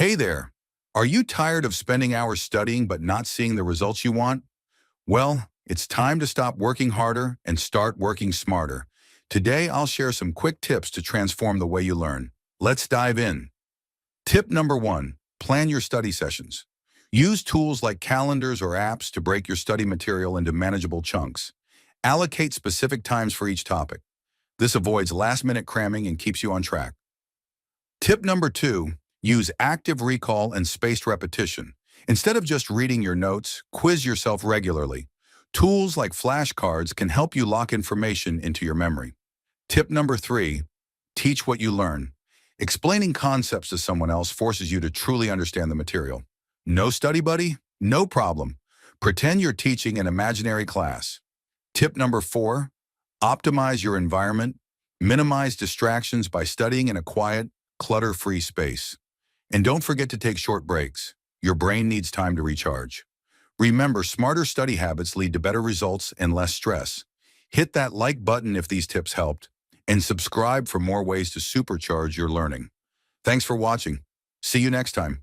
Hey there! Are you tired of spending hours studying but not seeing the results you want? Well, it's time to stop working harder and start working smarter. Today, I'll share some quick tips to transform the way you learn. Let's dive in. Tip number 1, plan your study sessions. Use tools like calendars or apps to break your study material into manageable chunks. Allocate specific times for each topic. This avoids last-minute cramming and keeps you on track. Tip number 2, use active recall and spaced repetition. Instead of just reading your notes, quiz yourself regularly. Tools like flashcards can help you lock information into your memory. Tip number 3, teach what you learn. Explaining concepts to someone else forces you to truly understand the material. No study buddy? No problem. Pretend you're teaching an imaginary class. Tip number 4, optimize your environment. Minimize distractions by studying in a quiet, clutter-free space. And don't forget to take short breaks. Your brain needs time to recharge. Remember, smarter study habits lead to better results and less stress. Hit that like button if these tips helped, and subscribe for more ways to supercharge your learning. Thanks for watching. See you next time.